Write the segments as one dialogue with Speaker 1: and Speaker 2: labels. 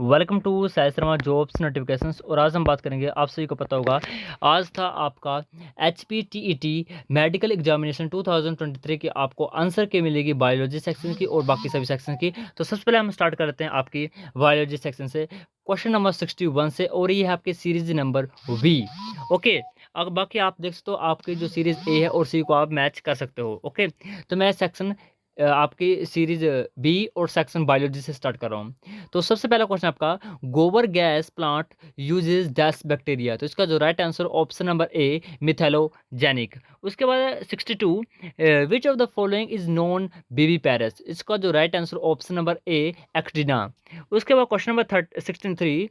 Speaker 1: Welcome to Sai Sharma jobs notifications. और आज हम बात करेंगे, आप सभी को पता होगा आज था आपका HPTET मेडिकल एग्जामिनेशन 2023 की। आपको आंसर के मिलेगी बायोलॉजी सेक्शन की और बाकी सभी सेक्शन की। तो सबसे पहले हम स्टार्ट करते हैं आपकी बायोलॉजी सेक्शन से, क्वेश्चन नंबर 61 से, और ये है आपकी सीरीज नंबर V। ओके, अब बाकी आप देख सकते हो आपकी जो सीरीज A है और C को आप मैच कर सकते हो। ओके, तो मैं सेक्शन आपकी सीरीज B और सेक्शन बायोलॉजी से स्टार्ट कर रहा हूँ। तो सबसे पहला क्वेश्चन आपका, गोबर gas plant uses dust bacteria. तो इसका जो right answer option number A methanogenic. उसके बाद 62, which of the following is non viviparous. इसका जो right answer option number A echidna. उसके बाद question number 63,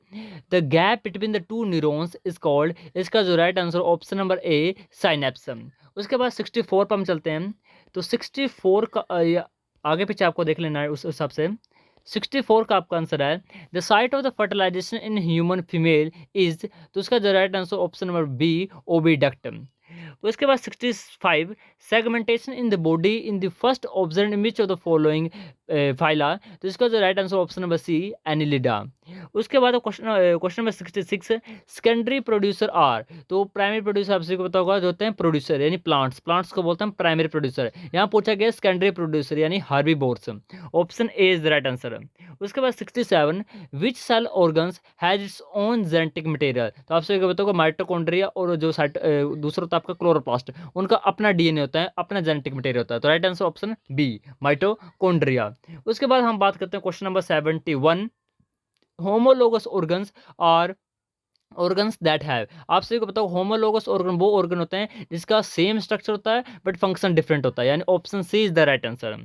Speaker 1: the gap between the two neurons is called. इसका जो right answer option number A synapse. उसके बाद 64 पर हम चलते हैं। तो 64 का आगे पीछे आपको देख लेना है उस हिसाब से। 64 का आपका आंसर है the site of the fertilization in human female is. तो उसका जो right answer option number B oviduct. उसके बाद 65, segmentation in the body in the first observe in which of the following phyla. तो इसका जो right answer option number C Annelida. उसके बाद question number 66, secondary producer are. तो primary producer आप सभी को पता होगा जो होते हैं प्रोड्यूसर यानी प्लांट्स, प्लांट्स को बोलते हैं प्राइमरी प्रोड्यूसर। यहाँ पूछा गया सेकेंडरी प्रोड्यूसर यानी herbivores. Option A is the right answer. उसके बाद 67, which cell organs has its own genetic material. तो आप सभी को पता होगा माइटोकॉन्ड्रिया और जो दूसरा होता है आपका क्लोरोप्लास्ट, उनका अपना DNA होता है, अपना जेनेटिक मटेरियल होता है। तो right answer option B mitochondria. उसके बाद हम बात करते हैं question number 71, homologous organs are organs that have. आप सभी को पता हो होमोलोगस ऑर्गन वो ऑर्गन होते हैं जिसका सेम स्ट्रक्चर होता है बट फंक्शन डिफरेंट होता है, यानी option C is the right answer.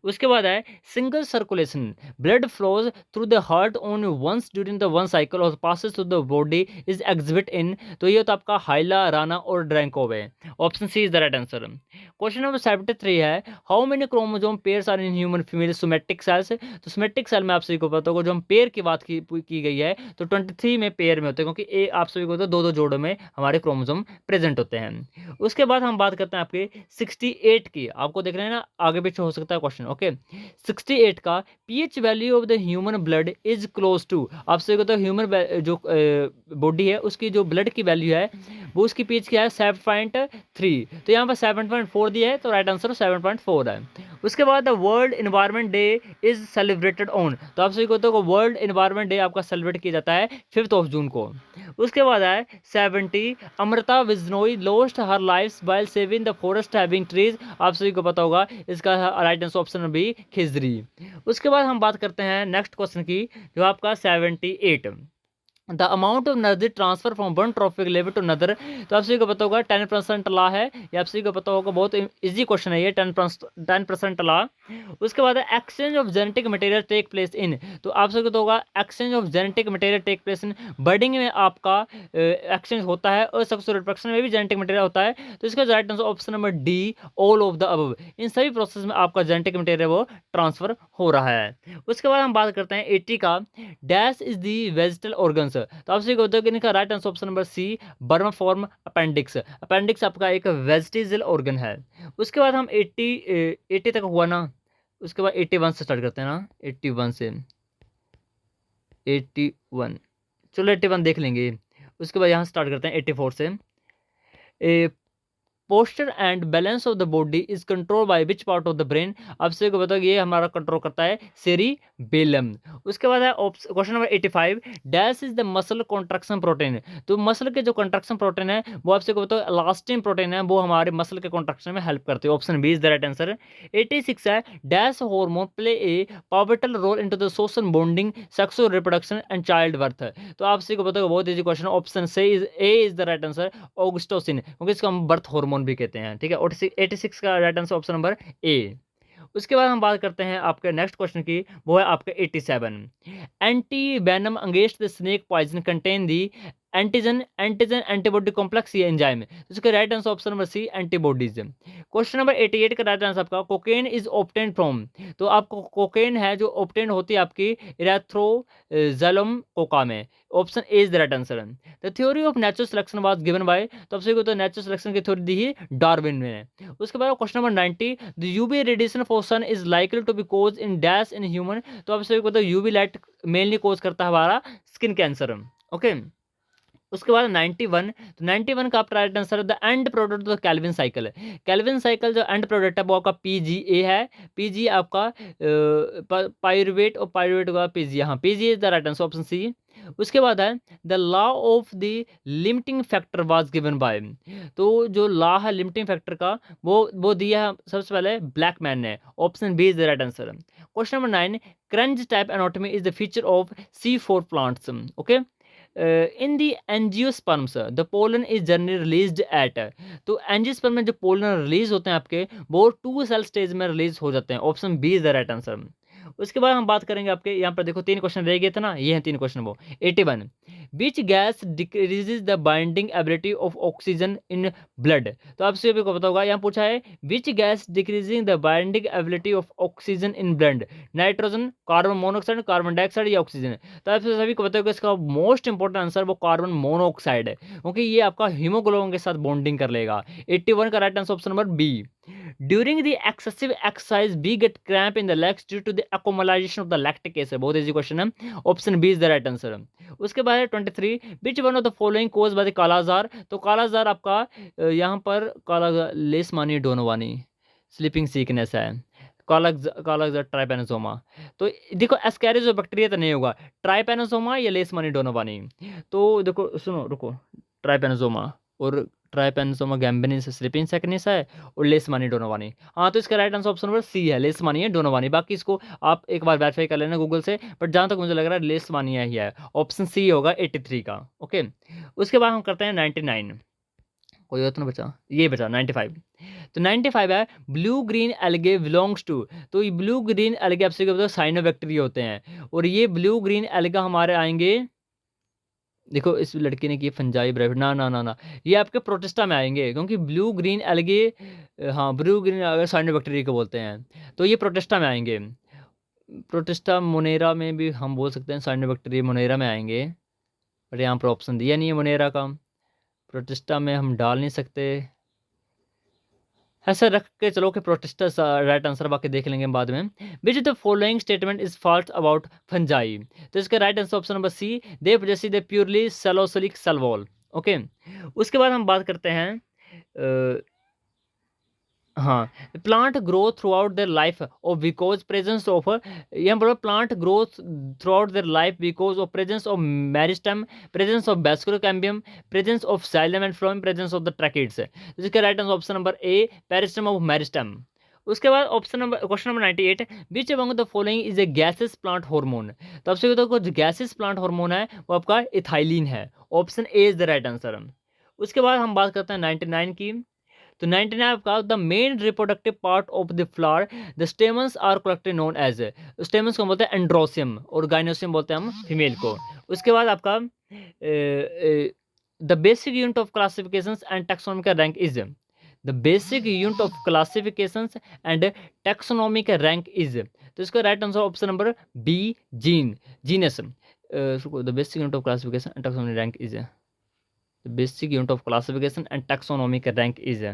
Speaker 1: उसके बाद है single circulation, blood flows through the heart only once during the one cycle और passes through the body is exhibit in. तो ये होता है आपका हाइला, राना और ड्रैंकोव है। Option C is the right answer. Question number 73 है how many chromosome pairs are in human female somatic cells. तो सोमेटिक सेल में आप सभी को पता होगा जो हम पेयर की बात की गई है तो 23 में पेयर में होते हैं, क्योंकि आप सभी को दो दो जोड़ों में हमारे क्रोमोसोम प्रेजेंट होते हैं। उसके बाद हम बात करते हैं आपके 68 की। आपको देख रहे हैं ना, आगे पीछे हो सकता है क्वेश्चन। ओके, 68 का pH value of the human blood is close to. आप सभी को तो ह्यूमन जो बॉडी है उसकी जो ब्लड की वैल्यू है वो उसकी पीएच क्या है 7.3। तो यहाँ पर 7.4 दिया है, तो राइट आंसर 7.4 है। उसके बाद world environment day is celebrated on. तो आप सभी को तो वर्ल्ड इन्वायरमेंट डे आपका सेलिब्रेट किया जाता है 5 जून को। उसके बाद है 70, Amrita Bishnoi lost her life by saving the forest having trees. आप सभी को पता होगा इसका right answer option B Khejri. उसके बाद हम बात करते हैं नेक्स्ट क्वेश्चन की, जो आपका 78, the amount of energy transfer from one trophic level to another. तो आप सभी को पता होगा 10% लॉ है, ये आप सभी को पता होगा, बहुत इजी क्वेश्चन है ये 10% लॉ। उसके बाद exchange of genetic material take place in. तो आप सभी को तो होगा exchange of genetic material take place in, budding में आपका एक्सचेंज होता है और सेक्सुअल रिप्रोडक्शन में भी जेनेटिक मटेरियल होता है। तो इसका right answer option number D all of the above. इन सभी प्रोसेस में आपका जेनेटिक मटेरियल वो ट्रांसफर हो रहा है। उसके बाद हम बात करते हैं 80 का, dash is the vestigial organs. तो आप सभी को बताओ कि इनका right answer option number C vermiform appendix. Appendix आपका एक वेजिटेबल ऑर्गन है। उसके बाद हम 80 तक हुआ ना, उसके बाद 81 से स्टार्ट करते हैं ना, 81 से 81, चलो 81 देख लेंगे। उसके बाद यहाँ स्टार्ट करते हैं 84 से। Posture and balance of the body is control by which part of the brain. आप सभी को बताओ ये हमारा कंट्रोल करता है सेरिबेलम। उसके बाद है question number 85, dash is the muscle contraction protein. तो मसल के जो कॉन्ट्रैक्शन प्रोटीन है वो आप सभी को बताओ इलास्टिन प्रोटीन है, वो हमारे मसल के कॉन्ट्रैक्शन में हेल्प करते हैं। Option B is the right answer. 86 है dash hormone play a powerful role into the social bonding sexual reproduction and child birth. तो आप सभी को बताओ बहुत easy question, option A is the right answer oxytocin, क्योंकि इसको हम बर्थ हार्मोन भी कहते हैं। ठीक है, 86 का right answer option number A। उसके बाद हम बात करते हैं आपके नेक्स्ट क्वेश्चन की, वो है आपका 87, anti venom against the snake poison contain the antigen, antigen antibody complex, ये एंजाइम है। तो इसका right answer option number C antibodies. Question number 88 का राइट आंसर आपका कोकेन इज ऑब्टेन फ्रॉम। तो आपको कोकेन है जो ऑब्टेन होती है आपकी इरेथ्रोजलम कोका में। Option A is the right answer. The theory of natural selection was given by. तो आपसे को तो नेचुरल सिलेक्शन की थ्योरी दी है डार्विन ने। उसके बाद question number 90, the UV radiation for sun is likely to be cause in dash in human. तो आपसे को तो यूवी लाइट मेनली कोज करता है हमारा स्किन कैंसर। ओके, उसके बाद 91, तो 91 का आपका राइट आंसर है the end product of Calvin cycle है। कैल्विन साइकिल जो एंड प्रोडक्ट है वो आपका पीजीए है। पीजी आपका पायरुवेट और पायरुवेट का पीजी, हाँ PG is the right answer, option C. उसके बाद है the law of the limiting factor was given by. तो जो लॉ है लिमिटिंग फैक्टर का वो दिया है सबसे पहले ब्लैक मैन ने। Option B is the right answer. Question number 9, Kranz type anatomy is the feature of C4 plants. Okay, in the angiosperms the pollen is generally released at. तो angiosperm में जो पोलन रिलीज होते हैं आपके वो 2 cell stage में release हो जाते हैं। Option B is the right answer. उसके बाद हम बात करेंगे आपके यहाँ पर देखो 3 क्वेश्चन रह गए थे ना, ये हैं 3 क्वेश्चन वो। 81, which gas decreases the binding ability of oxygen in blood. तो आपसे भी को पता होगा, यहाँ पूछा है which gas decreasing the binding ability of oxygen in blood, nitrogen, carbon monoxide, carbon dioxide या ऑक्सीजन। तो आपसे सभी को पता होगा इसका मोस्ट इंपॉर्टेंट आंसर वो कार्बन मोनोऑक्साइड है, क्योंकि ये आपका हीमोग्लोबिन के साथ बॉन्डिंग कर लेगा। 81 का right answer option number B. During the excessive exercise, we get cramp in the legs due to the accumulation of the lactic acid। बहुत इजी क्वेश्चन है, option B is the right answer. उसके बाद है 23, which one of the following cause by the kala azar. तो कालाजार आपका यहाँ पर लेशमानी donovani sleeping sickness है। कालाजार ट्राइपेनोसोमा। तो देखो एस्कैरियो बैक्टीरिया तो नहीं होगा, ट्राइपेनोसोमा या लेशमानी डोनोवानी। तो देखो सुनो रुको, ट्राइपेनोसोमा और ट्राइपेनोसोमा गैम्बिनिस स्लीपिंग सिकनेस है और लेशमानी डोनोवानी। हाँ, तो इसका right answer option number C है, लेशमानिया डोनोवानी। बाकी इसको आप एक बार वेरीफाई कर लेना गूगल से, बट जहाँ तक मुझे लग रहा है लेशमानिया ही है। ऑप्शन सी होगा 83 का। ओके, उसके बाद हम करते हैं 99। कोई और तो नहीं बचा, ये बचा 95। तो 95 है blue green algae belongs to. तो ये ब्लू ग्रीन एल्गे आपसे क्या बताओ साइनोबैक्टीरिया होते हैं, और ये ब्लू ग्रीन एल्गा हमारे आएंगे, देखो इस लड़की ने की फंजाई ब्राइट, ना ना ना ना, ये आपके प्रोटिस्टा में आएंगे, क्योंकि ब्लू ग्रीन एल्गे, हाँ ब्लू ग्रीन अगर साइनोबैक्टीरिया को बोलते हैं तो ये प्रोटिस्टा में आएंगे। प्रोटिस्टा मोनेरा में भी हम बोल सकते हैं, साइनोबैक्टीरिया मोनेरा में आएंगे, बट यहाँ पर ऑप्शन दिया नहीं है मोनेरा का, प्रोटिस्टा में हम डाल नहीं सकते। ऐसा रख के चलो कि प्रोटिस्टा राइट आंसर, बाकी देख लेंगे बाद में। Which the following statement is false about fungi. तो इसका right answer option number C, they possess the purely cellulosic cell wall. Okay, उसके बाद हम बात करते हैं हाँ, plant grow throughout their life और बिकॉज प्रेजेंस ऑफ, यहाँ पर plant grow throughout their life because of presence of meristem, presence of vascular cambium, presence of xylem and phloem, presence of the tracheids. इसका right answer option number A, पेरिस्टम of meristem. उसके बाद option number question number 98, which among the following is a gases plant hormone. तो आपसे तो कुछ gases plant hormone है वो आपका इथाइलिन है। Option A is the right answer. उसके बाद हम बात करते हैं 99 की। तो 99 का the main reproductive part of the flower, the stamens are collective known as. Stamens को बोलते हैं एंड्रोसियम और गाइनोसियम बोलते हैं हम फीमेल को। उसके बाद आपका the basic unit of classification and taxonomical rank is, the basic unit of classification and taxonomical rank is. तो इसका right answer option number B, gene, genus. The basic unit of classification and taxonomical rank is, the basic unit of classification and taxonomical rank is.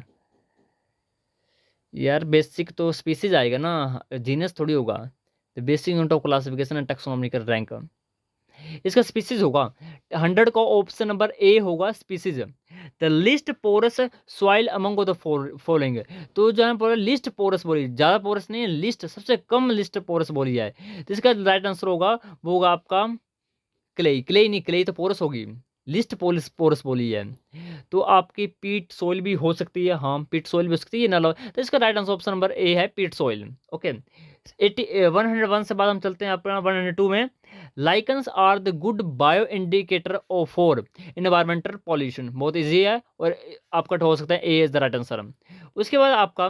Speaker 1: यार basic तो species आएगा ना, genus थोड़ी होगा। The basic unit of classification and taxonomical rank, इसका species होगा 100 का option number A होगा species. The least porous soil among the following. तो जो है लिस्ट पोरस बोली, ज़्यादा पोरस नहीं है, लिस्ट सबसे कम लिस्ट पोरस बोली है, तो इसका राइट आंसर होगा वो होगा आपका क्ले। क्ले नहीं, क्ले तो पोरस होगी, लिस्ट पोरस बोली है। तो आपकी पीट सोइल भी हो सकती है, हाँ पीट सोइल भी हो सकती है ना। तो इसका राइट आंसर ऑप्शन नंबर ए है पीट सोइल। ओके, 101 से बाद हम चलते हैं अपना 102 में। Lichens are the good bio indicator of for environmental pollution. बहुत इजी है और आपका हो सकता है A is the right answer. उसके बाद आपका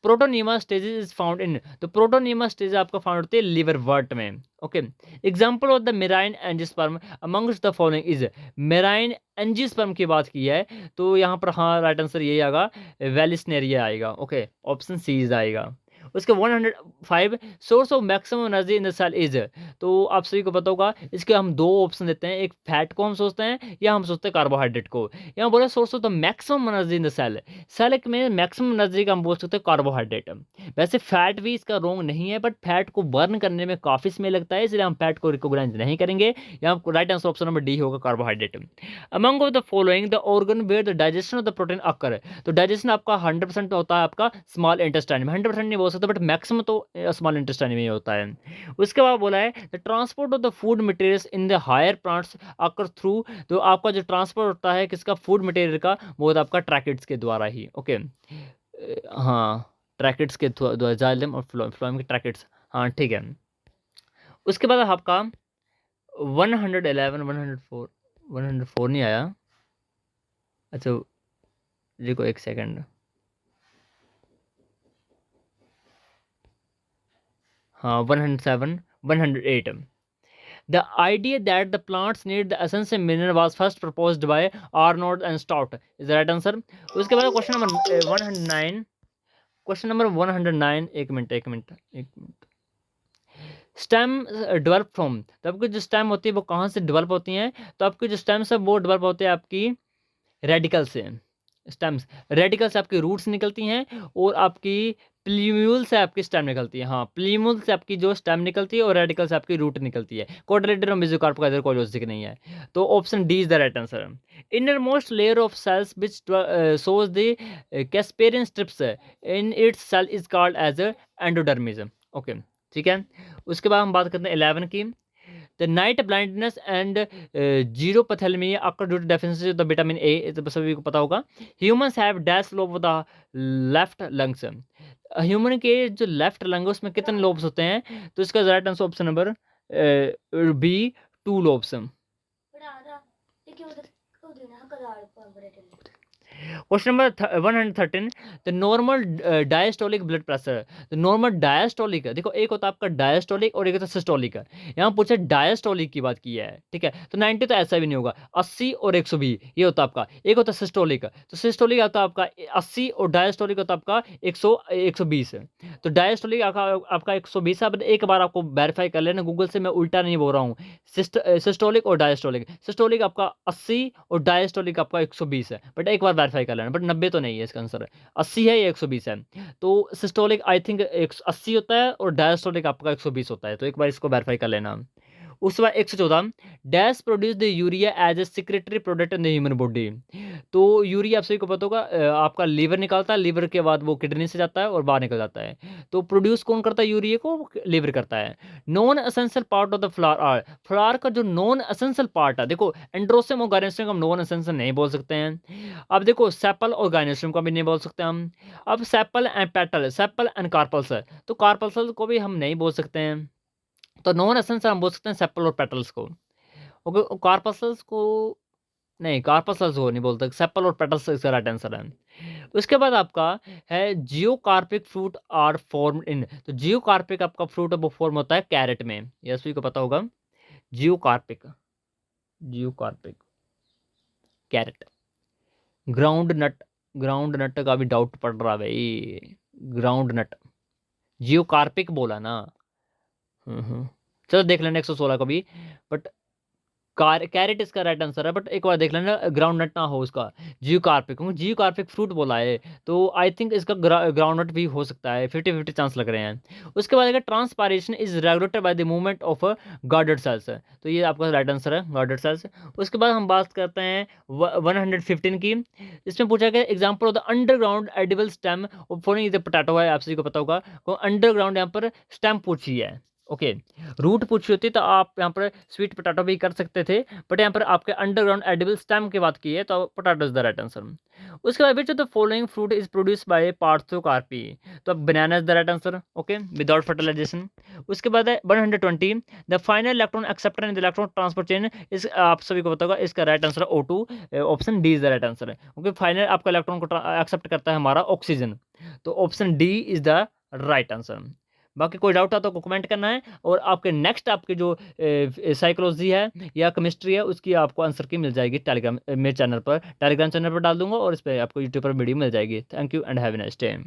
Speaker 1: protonema stages is found in, तो प्रोटोनियमा स्टेज आपका फाउंड होती है लिवर वर्ट में। Okay, example of the marine angiosperm amongst the following is, marine angiosperm की बात की है तो यहाँ पर हाँ राइट आंसर यही आएगा, वेलिस्नेरिया आएगा। ओके, ऑप्शन सी इज आएगा। उसके 105 source of maximum energy in the cell is, तो आप सभी को पता होगा इसके हम दो ऑप्शन देते हैं, एक फैट को हम सोचते हैं या हम सोचते हैं कार्बोहाइड्रेट को। यहाँ बोला source of the maximum energy in the cell, cell में मैक्सिमम एनर्जी का हम बोल सकते हैं कार्बोहाइड्रेट। वैसे फैट भी इसका रोंग नहीं है, बट फैट को बर्न करने में काफी समय लगता है, इसलिए हम फैट को रिकॉग्नाइज नहीं करेंगे। यहाँ right answer option number D होगा, carbohydrate. Among of the following the organ where the digestion of the protein occur, तो डाइजेशन आपका 100% होता है आपका स्मॉल इंटेस्टाइन में, 100% नहीं बोल सकते बट मैक्सिमम तो स्मॉल इंटेस्टाइन में ही होता है। उसके बाद बोला है the transport of the food materials in the higher plants occur through, तो आपका जो ट्रांसपोर्ट होता है किसका, फूड मटेरियल का, वो होता है आपका ट्रैकेट्स के द्वारा ही। ओके, हाँ ट्रैकेट्स के द्वारा, जाइलम और फ्लोएम के ट्रैकेट्स, हाँ ठीक है। उसके बाद आपका 111 104 104 नहीं आया, अच्छा देखो एक सेकंड, हाँ 107 108, the idea that the plants need the essential mineral was first proposed by Arnold and Stout is the right answer। उसके बाद क्वेश्चन नंबर 109, क्वेश्चन नंबर 109, एक मिनट, स्टेम डेवलप फ्रॉम, तो आपकी जो स्टेम होती है वो कहाँ से डेवलप होती हैं, तो आपकी जो स्टेम्स है वो डेवलप होते हैं आपकी रेडिकल से, स्टेम्स रेडिकल से आपकी रूट्स निकलती हैं और आपकी प्लीम्यूल से आपकी स्टेम निकलती है, हाँ प्लीम्यूल से आपकी जो स्टेम निकलती है और रेडिकल से आपकी रूट निकलती है। कोटिलेडन और मेसोकार्प का इधर कोई लॉजिक नहीं है, तो option D is the right answer. Inner most layer of cells which shows the Casparian strips in its cell is called as endodermis. Okay ठीक है, उसके बाद हम बात करते हैं 11 की, the night blindness and xerophthalmia occur due to deficiency of the vitamin A, तो सभी को पता होगा। Humans have dash lobe of the left lungs, human के जो लेफ्ट लंग है उसमें कितने लोब्स होते हैं, तो इसका right answer option number B 2 lobes. Question number 113, the normal diastolic blood pressure, the normal diastolic, देखो एक होता है आपका डायस्टोलिक और एक होता है सिस्टोलिक, यहाँ पूछे डायस्टोलिक की बात की है, ठीक है, तो 90 तो ऐसा भी नहीं होगा, 80 और 120 ये होता है आपका, एक होता है सिस्टोलिक, तो सिस्टोलिक आता है आपका 80 और डायस्टोलिक होता है आपका 120, तो डायस्टोलिक आपका 120 है, एक बार आपको वेरीफाई कर लेना गूगल से, मैं उल्टा नहीं बोल रहा हूँ, सिस्टोलिक और डायस्टोलिक, सिस्टोलिक आपका 80 और डायस्टोलिक आपका 120 है, बट एक बार वेरीफाई कर लेना, बट 90 तो नहीं है इसका आंसर, 80 है या 120 है, तो सिस्टोलिक आई थिंक 80 होता है और डायस्टोलिक आपका 120 होता है, तो एक बार इसको वेरीफाई कर लेना। उसके बाद 114, dash produce the urea as a secretory product in the human body, तो यूरिया आप सभी को पता होगा आपका लीवर निकालता है, लीवर के बाद वो किडनी से जाता है और बाहर निकल जाता है, तो प्रोड्यूस कौन करता है यूरिया को, लीवर करता है। Non essential part of the flower, flower का जो नॉन एसेंशियल पार्ट है, देखो एंड्रोसियम और गायनेसियम हम नॉन एसेंशियल नहीं बोल सकते हैं, अब देखो सेपल और गायनेसियम का भी नहीं बोल सकते हम, अब sepal and petal, sepal and carpals, तो कार्पल्स को भी हम नहीं बोल सकते हैं, तो नॉन एसेंशियल हम बोल सकते हैं सेपल और पेटल्स को। ओके, कार्पल्स को नहीं, कार्पल्स को नहीं बोलते, सेपल और पेटल्स इसका राइट आंसर है। उसके बाद आपका है जियोकार्पिक फ्रूट आर फॉर्म इन, तो जियोकार्पिक आपका फ्रूट वो फॉर्म होता है कैरेट में, ये सभी को पता होगा, जियोकार्पिक, जियोकार्पिक कैरेट। ग्राउंड नट का भी डाउट पड़ रहा है भाई, ग्राउंड नट जियोकार्पिक बोला ना, चलो देख लेना 116 का भी, बट कैरेट इसका राइट आंसर है, बट एक बार देख लेना ग्राउंड नट ना हो उसका, जियोकार्पिक, जियोकार्पिक फ्रूट बोला है, तो आई थिंक इसका ग्राउंड नट भी हो सकता है, 50-50 चांस लग रहे हैं। उसके बाद अगर transpiration is regulated by the movement of guarded cells, तो ये आपका राइट आंसर है, गार्डेड सेल्स। उसके बाद हम बात करते हैं 115 की, इसमें पूछा गया example of the underground edible stem following the potato है, आप सभी को पता होगा, अंडरग्राउंड यहाँ पर स्टेम पूछी है, ओके, रूट पूछी होती तो आप यहाँ पर स्वीट पोटैटो भी कर सकते थे, बट यहाँ पर आपके अंडरग्राउंड एडिबल स्टेम की बात की है, तो potato is the right answer. उसके बाद बच्चों the following fruit is produce by parthenocarpy, तो अब banana is the right answer, okay, without fertilisation. उसके बाद है 120 the final electron acceptor in the electron transport chain, इस आप सभी को पता होगा इसका राइट आंसर है O2, option D is the right answer है, ओके। फाइनल आपका इलेक्ट्रॉन को एक्सेप्ट करता है हमारा ऑक्सीजन, तो option D is the right answer. बाकी कोई डाउट आता तो कमेंट करना है, और आपके नेक्स्ट आपके जो साइकोलॉजी है या केमिस्ट्री है उसकी आपको आंसर की मिल जाएगी टेलीग्राम मेरे चैनल पर, टेलीग्राम चैनल पर डाल दूंगा, और इस पर आपको यूट्यूब पर वीडियो मिल जाएगी। Thank you and have a nice day.